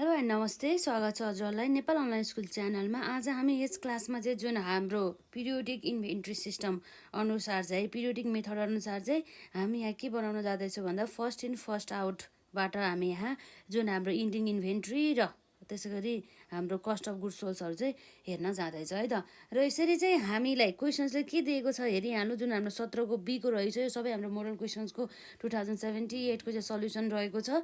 Hello and नमस्ते, स्वागत छ हजुरहरूलाई नेपाल अनलाइन स्कुल च्यानलमा। आज हामी यस क्लासमा चाहिँ जुन हाम्रो पिरियोडिक इन्भेन्ट्री सिस्टम अनुसार चाहिँ पिरियोडिक मेथड अनुसार चाहिँ हामी यहाँ के बनाउन जाँदैछौँ भन्दा फर्स्ट इन फर्स्ट आउटबाट हामी यहाँ जुन हाम्रो इन्डिङ इन्भेन्ट्री र त्यसै गरी हाम्रो कस्ट अफ गुड्स सोल्सहरू चाहिँ हेर्न जाँदैछ है त। र यसरी चाहिँ हामीलाई क्वेसन्सले के दिएको छ हेरिहाल्नु। जुन हाम्रो 17 को बीको रहेछ, यो सबै हाम्रो मोडल क्वेसन्सको 2078 को चाहिँ सल्युसन रहेको छ।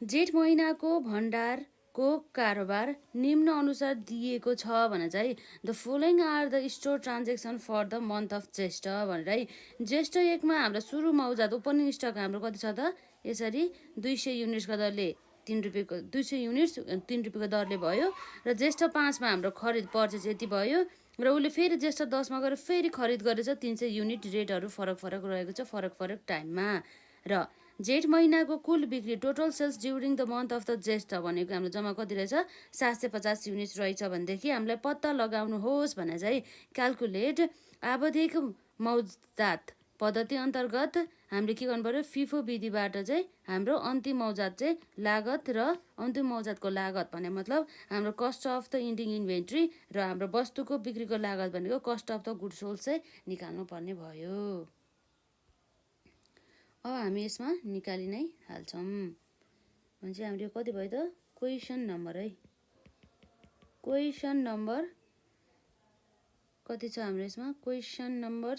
जेठ महिनाको भण्डारको कारोबार निम्न अनुसार दिएको छ भने चाहिँ the following are the store transaction for the month of Jyeshtha भनेर है। ज्येष्ठ 1 मा हाम्रो सुरु मौजात ओपनिङ स्टक हाम्रो कति छ त, यसरी 200 युनिट्सको दरले 3 रुपियाँको 200 युनिट्स 3 रुपियाँको दरले भयो। र ज्येष्ठ 5 मा हाम्रो खरिद पर्चेज यति भयो। र उसले फेरि ज्येष्ठ 10 मा गएर फेरि खरिद गरेछ 300 युनिट। रेटहरू फरक रहेको छ, फरक टाइममा। र जेठ महिनाको कुल बिक्री total sales during the month of the Jyeshtha भनेको हाम्रो जम्मा कति रहेछ, 750 युनिट्स रहेछ भनेदेखि हामीलाई पत्ता लगाउनुहोस् भने चाहिँ क्यालकुलेट आवधिक मौजात पद्धति अन्तर्गत हामीले के गर्नु पर्यो, फिफो विधिबाट चाहिँ हाम्रो अन्तिम मौजात चाहिँ लागत र अन्तिम मौजातको लागत भने मतलब हाम्रो cost of the ending inventory र हाम्रो वस्तुको बिक्रीको लागत भनेको cost of the good sold चाहिँ निकाल्नु पर्ने भयो। अब हामी यसमा निकालि नै हाल्छौँ भने चाहिँ हाम्रो कति भयो त, क्वेसन नम्बर है। क्वेसन नम्बर कति छ हाम्रो यसमा, क्वेसन नम्बर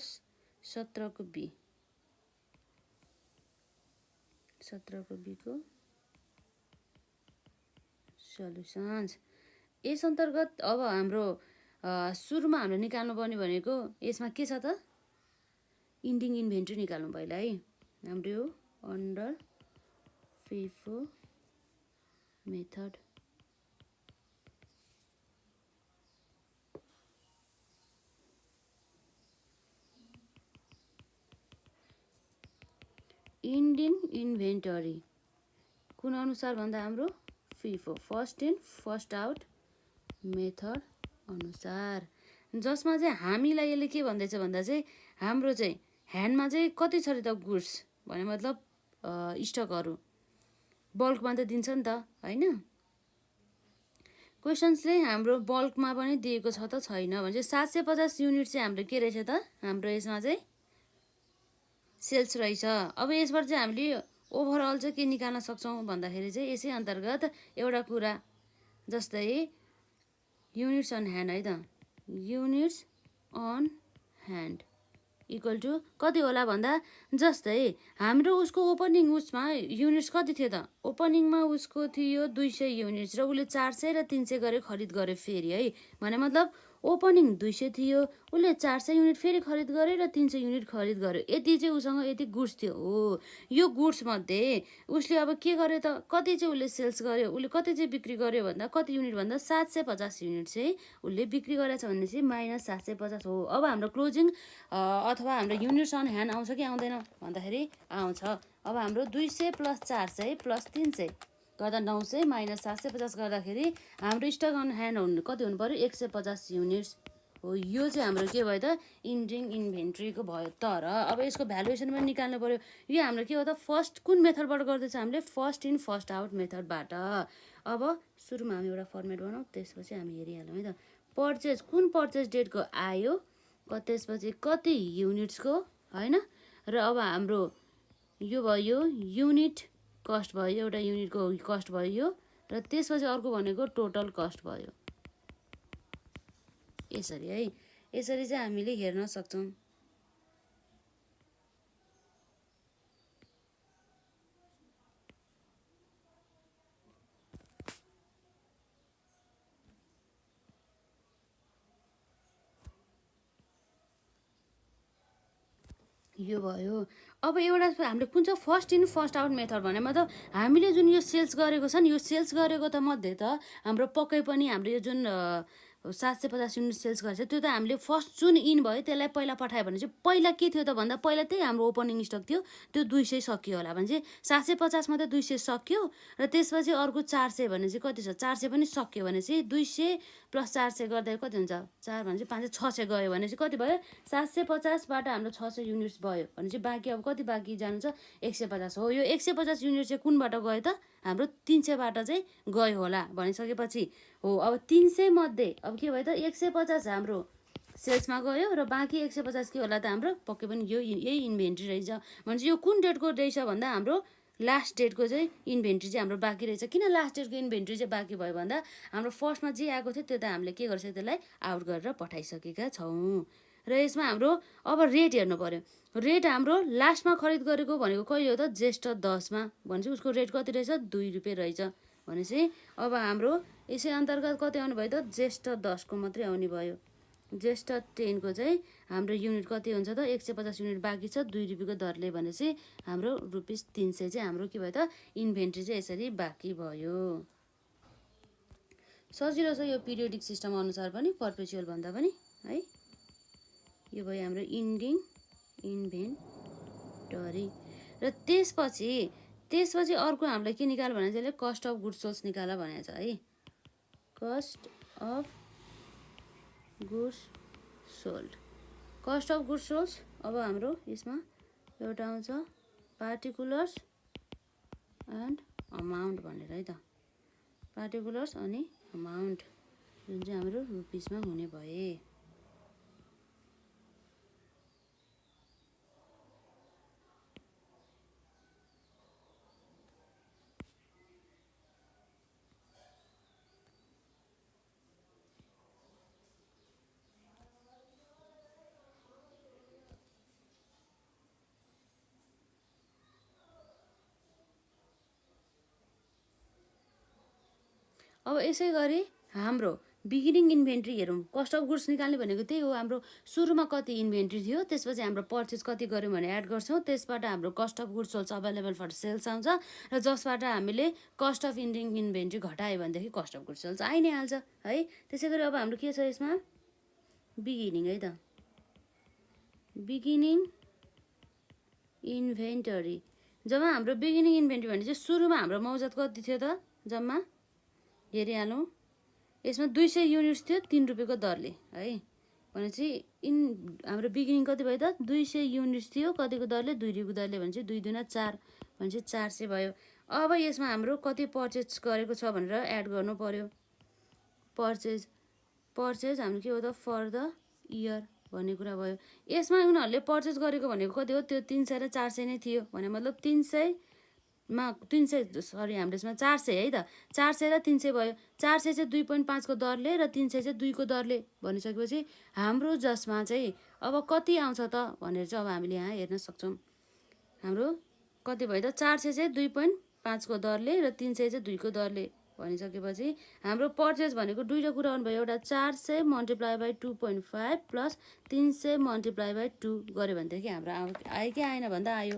17 को बी, 17 को बी को सल्युसन्स। यस अन्तर्गत अब हाम्रो सुरुमा हाम्रो निकाल्नु पर्ने भनेको यसमा के छ त, इन्डिङ इन्भेन्ट्री निकाल्नु पहिला है। हाम्रो यो under FIFO method ending inventory कुन अनुसार भन्दा हाम्रो FIFO first in first out method अनुसार, जसमा चाहिँ हामीलाई यसले के भन्दैछ भन्दा चाहिँ हाम्रो चाहिँ ह्यान्डमा चाहिँ कति छ त गुड्स भने मतलब स्टकहरू बल्कमा त दिन्छ नि त होइन। क्वेसन्सले हाम्रो बल्कमा पनि दिएको छ त छैन भने चाहिँ 750 युनिट चाहिँ हाम्रो के रहेछ त, हाम्रो यसमा चाहिँ सेल्स रहेछ। अब यसबाट चाहिँ हामीले ओभरअल चाहिँ के निकाल्न सक्छौँ भन्दाखेरि चाहिँ यसै अन्तर्गत एउटा कुरा जस्तै युनिट्स अन ह्यान्ड है त, units on hand equal to कति होला भन्दा जस्तै हाम्रो उसको ओपनिङ उसमा युनिट्स कति थियो त, ओपनिङमा उसको थियो 200 युनिट्स र उसले 400 र 300 गरेर खरिद गर्यो फेरि है। भने मतलब ओपनिङ 200 थियो, उसले 400 युनिट फेरि खरिद गर्यो र 300 युनिट खरिद गर्यो। यति चाहिँ उसँग यति गुड्स थियो हो। यो गुड्स मध्ये उसले अब के गर्यो त, कति चाहिँ उसले सेल्स गर्यो, उसले कति चाहिँ बिक्री गर्यो भन्दा कति युनिट भन्दा 750 युनिट चाहिँ उसले बिक्री गरेछ भने चाहिँ माइनस 750 हो। अब हाम्रो क्लोजिङ अथवा हाम्रो युनिट्स अन ह्यान्ड आउँछ कि आउँदैन भन्दाखेरि आउँछ। अब हाम्रो 200 प्लस 400 प्लस 300 गर्दा 900 माइनस 750 गर्दाखेरि हाम्रो स्टक अन ह्यान्ड हुनु कति हुनु पर्यो, 150 युनिट्स हो। यो चाहिँ हाम्रो के भयो त, इन्डिङ इन्भेन्ट्रीको भयो। तर अब यसको भ्यालुएसन पनि निकाल्नु पर्यो। यो हाम्रो के हो त, फर्स्ट कुन मेथडबाट गर्दैछ हामीले, फर्स्ट इन फर्स्ट आउट मेथडबाट। अब सुरुमा हामी एउटा फर्मेट बनाऊ, त्यसपछि हामी हेरिहालौँ है त। पर्चेज कुन पर्चेज डेटको आयो, त्यसपछि कति युनिट्सको होइन। र अब हाम्रो यो भयो युनिट कस्ट भयो, एउटा युनिटको कस्ट भयो र त्यसपछि अर्को भनेको टोटल कस्ट भयो। यसरी है, यसरी चाहिँ हामीले हेर्न सक्छौँ। यो भयो। अब एउटा हामीले कुन चाहिँ first in first out method भने मतलब हामीले जुन यो सेल्स गरेको छ नि, यो सेल्स गरेको त मध्ये त हाम्रो पक्कै पनि हाम्रो यो जुन 750 युनिट सेल्स गरेछ त्यो त हामीले फर्स्ट जुन इन भयो त्यसलाई पहिला पठायो भने चाहिँ पहिला के थियो त भन्दा पहिला त्यही हाम्रो ओपनिङ स्टक थियो, त्यो 200 सकियो होला भने चाहिँ 750 मा त 200 सक्यो र त्यसपछि अर्को 400 भने चाहिँ कति छ, 400 पनि सक्यो भने चाहिँ 200 प्लस 400 गर्दा कति हुन्छ, 4 भने चाहिँ 5 600 गयो भने चाहिँ कति भयो, 750 बाट हाम्रो 600 युनिट्स भयो भने चाहिँ बाँकी अब कति बाँकी जानु छ, 150 हो। यो 150 युनिट चाहिँ कुनबाट गयो त, हाम्रो 300बाट चाहिँ गयो होला भनिसकेपछि हो अब 300 मध्ये अब के भयो त 150 हाम्रो सेल्समा गयो र बाँकी 150 के होला त हाम्रो पक्कै पनि यही इन्भेन्ट्री रहेछ भनेपछि यो कुन डेटको रहेछ भन्दा हाम्रो लास्ट डेटको चाहिँ इन्भेन्ट्री चाहिँ हाम्रो बाँकी रहेछ किन लास्ट डेटको इन्भेन्ट्री चाहिँ बाँकी भयो भन्दा हाम्रो फर्स्टमा जे आएको थियो त्यो त हामीले के गर्छ त्यसलाई आउट गरेर पठाइसकेका छौँ र यसमा हाम्रो अब रेट हेर्नु पर्यो रेट हाम्रो लास्टमा खरिद गरेको भनेको कहिले हो त ज्येष्ठ 10मा भनेपछि उसको रेट कति रहेछ 2 रुपियाँ रहेछ भनेपछि अब हाम्रो यसै अन्तर्गत कति आउने भयो त ज्येष्ठ 10को मात्रै आउने भयो ज्येष्ठ 10को चाहिँ हाम्रो युनिट कति हुन्छ त 150 युनिट बाँकी छ 2 रुपियाँको दरले भनेपछि हाम्रो ₹300 चाहिँ हाम्रो के भयो त इन्भेन्ट्री चाहिँ यसरी बाँकी भयो सजिलो छ यो पिरियोडिक सिस्टम अनुसार पनि पर्पेचुअल भन्दा पनि है यो भयो हाम्रो इन्डिङ इन्भेन्टरी र त्यसपछि अर्को हामीले के निकाल भने त्यसले कस्ट अफ गुड्स सोल्स निकाल भनेको छ है cost of goods sold cost of goods sold अब हाम्रो यसमा एउटा आउँछ पार्टिकुलर्स एन्ड अमाउन्ट भनेर है त पार्टिकुलर्स अनि अमाउन्ट जुन चाहिँ हाम्रो रुपिसमा हुने भए अब यसै गरी हाम्रो बिगिनिङ इन्भेन्ट्री हेरौँ कस्ट अफ गुड्स निकाल्ने भनेको त्यही हो हाम्रो सुरुमा कति इन्भेन्ट्री थियो त्यसपछि हाम्रो पर्चेज कति गर्यौँ भने एड गर्छौँ त्यसबाट हाम्रो cost of goods sold available for sales आउँछ र जसबाट हामीले कस्ट अफ इन्डिङ इन्भेन्ट्री घटायो भनेदेखि कस्ट अफ गुड्स सोल्स आइ नै हाल्छ है त्यसै गरी अब हाम्रो के छ यसमा बिगिनिङ है त बिगिनिङ इन्भेन्टरी जब हाम्रो बिगिनिङ इन्भेन्ट्री भने चाहिँ सुरुमा हाम्रो मौजत कति थियो त जम्मा हेरिहालौँ यसमा 200 युनिट्स थियो 3 रुपियाँको दरले है भनेपछि हाम्रो बिगिनिङ कति भयो त 200 युनिट्स थियो कतिको दरले 2 रुपियाँको दरले भनेपछि 2 दुना 4 भनेपछि 400 भयो अब यसमा हाम्रो कति पर्चेज गरेको छ भनेर एड गर्नु पर्यो पर्चेज हाम्रो के हो त फर द इयर भन्ने कुरा भयो यसमा उनीहरूले पर्चेज गरेको भनेको कति हो त्यो 300 र 400 नै थियो भने मतलब 300 सरी हाम्रो यसमा 400 है त 400 र 300 भयो 400 चाहिँ 2.5 को दरले र 300 चाहिँ 2 को दरले भनिसकेपछि हाम्रो जसमा चाहिँ अब कति आउँछ त भनेर चाहिँ अब हामीले यहाँ हेर्न सक्छौँ हाम्रो कति भयो त 400 चाहिँ 2.5 को दरले र 300 चाहिँ 2 को दरले भनिसकेपछि हाम्रो पर्चेज भनेको दुईटा कुरा आउनुभयो एउटा 400 multiply by 2.5 plus 300 multiply by 2 गऱ्यो भनेदेखि हाम्रो आयो कि आएन भन्दा आयो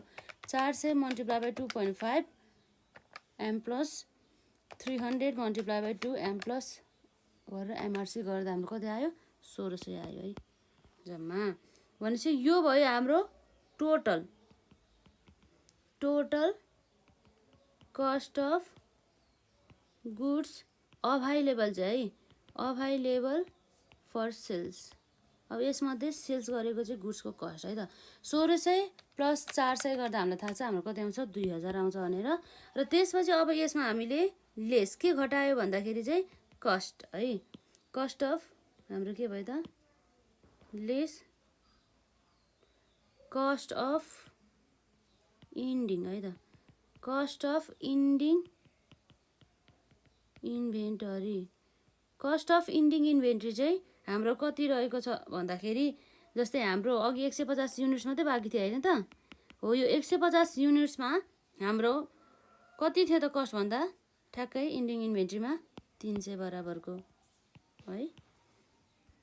400 multiply by 2.5 M plus 300 multiply by 2 M plus गरेर एमआरसी गर्दा हाम्रो कति आयो 1600 आयो है जम्मा भनेपछि यो भयो हाम्रो total cost of goods available चाहिँ अभाइलेबल फर सेल्स अब यसमध्ये सेल्स गरेको चाहिँ गुड्सको कस्ट है त 1600 प्लस 400 गर्दा हामीलाई थाहा छ हाम्रो कति आउँछ 2000 आउँछ भनेर र त्यसपछि अब यसमा हामीले लेस के घटायो भन्दाखेरि चाहिँ कस्ट है कस्ट अफ हाम्रो के भयो त लेस कस्ट अफ इन्डिङ है त cost of ending inventory cost of ending inventory चाहिँ हाम्रो कति रहेको छ भन्दाखेरि जस्तै हाम्रो अघि 150 युनिट्स मात्रै बाँकी थियो हैन त हो यो 150 युनिट्समा हाम्रो कति थियो त कस्ट भन्दा ठ्याक्कै इन्डिङ इन्भेन्ट्रीमा 300 बराबरको है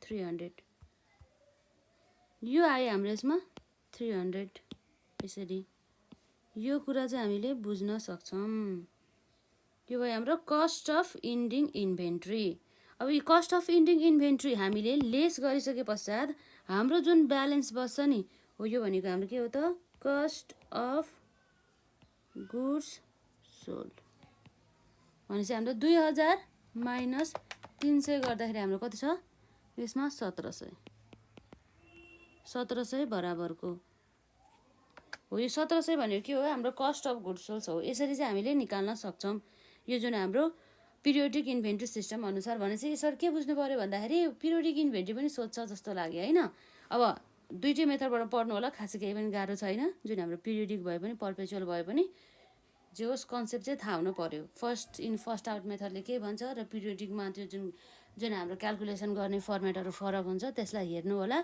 300 यो आयो हाम्रो यसमा 300 यसरी यो कुरा चाहिँ हामीले बुझ्न सक्छौं यो भयो हाम्रो कस्ट अफ इन्डिङ इन्भेन्ट्री अब यो कस्ट अफ इन्डिङ इन्भेन्ट्री हामीले लेस गरिसके पश्चात हाम्रो जुन ब्यालेन्स बस्छ नि हो यो भनेको हाम्रो के हो त कस्ट अफ गुड्स सोल्ड भनेपछि हाम्रो 2000 माइनस 300 गर्दाखेरि हाम्रो कति छ यसमा 1700 बराबरको हो। यो 1700 भनेको के हो, हाम्रो कस्ट अफ गुड्स सोल्स हो। यसरी चाहिँ हामीले निकाल्न सक्छौँ। यो जुन हाम्रो पिरियोडिक इन्भेन्ट्री सिस्टम अनुसार भनेपछि सर के बुझ्नु पऱ्यो भन्दाखेरि पिरियोडिक इन्भेन्ट्री पनि सोध्छ जस्तो लाग्यो होइन। अब दुईटै मेथडबाट पढ्नु होला, खासै केही पनि गाह्रो छैन। जुन हाम्रो पिरियोडिक भए पनि पर्पेचुअल भए पनि जे होस् कन्सेप्ट चाहिँ थाहा हुनु पऱ्यो। फर्स्ट इन फर्स्ट आउट मेथडले के भन्छ र पिरियोडिकमा त्यो जुन हाम्रो क्यालकुलेसन गर्ने फर्मेटहरू फरक हुन्छ त्यसलाई हेर्नु होला।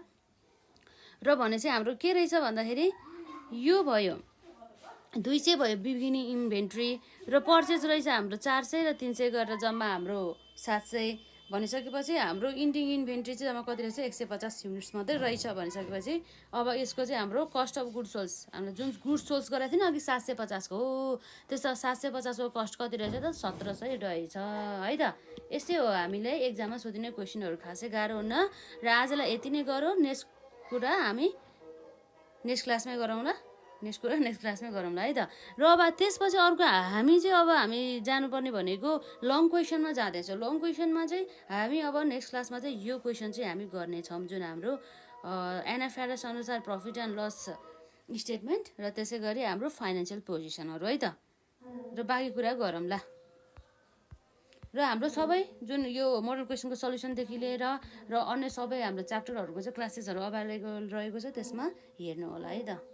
र भने चाहिँ हाम्रो के रहेछ भन्दाखेरि यो भयो, दुई चाहिँ भयो बिगिनिङ इन्भेन्ट्री, र पर्चेज रहेछ हाम्रो 400 र 300 गरेर जम्मा हाम्रो 700 भनिसकेपछि हाम्रो इन्डिङ इन्भेन्ट्री चाहिँ जम्मा कति रहेछ 150 युनिट्स मात्रै रहेछ भनिसकेपछि अब यसको चाहिँ हाम्रो कस्ट अफ गुड्स सोल्स, हाम्रो जुन गुड्स सोल्स गरेको थियो नि अघि 750 को हो, त्यस्तो 750 को कस्ट कति रहेछ त 1700 रहेछ है त। यस्तै हो, हामीलाई एक्जाममा सोधिने क्वेसनहरू खासै गाह्रो हुन्न। र आजलाई यति नै गरौँ, नेक्स्ट कुरा हामी नेक्स्ट क्लासमै गरौँला, नेक्स्ट क्लासमै गरौँला है त। र अब त्यसपछि अर्को हामी चाहिँ अब हामी जानुपर्ने भनेको लङ क्वेसनमा जाँदैछौँ। लङ क्वेसनमा चाहिँ हामी अब नेक्स्ट क्लासमा चाहिँ यो क्वेसन चाहिँ हामी गर्नेछौँ, जुन हाम्रो एनएफआरएस अनुसार प्रफिट एन्ड लस स्टेटमेन्ट र त्यसै गरी हाम्रो फाइनेन्सियल पोजिसनहरू है त। र बाँकी कुरा गरौँला। र हाम्रो सबै जुन यो मोडल क्वेसनको सल्युसनदेखि लिएर र अन्य सबै हाम्रो च्याप्टरहरूको चाहिँ क्लासेसहरू अभाइलेबल रहेको छ, त्यसमा हेर्नु होला है त।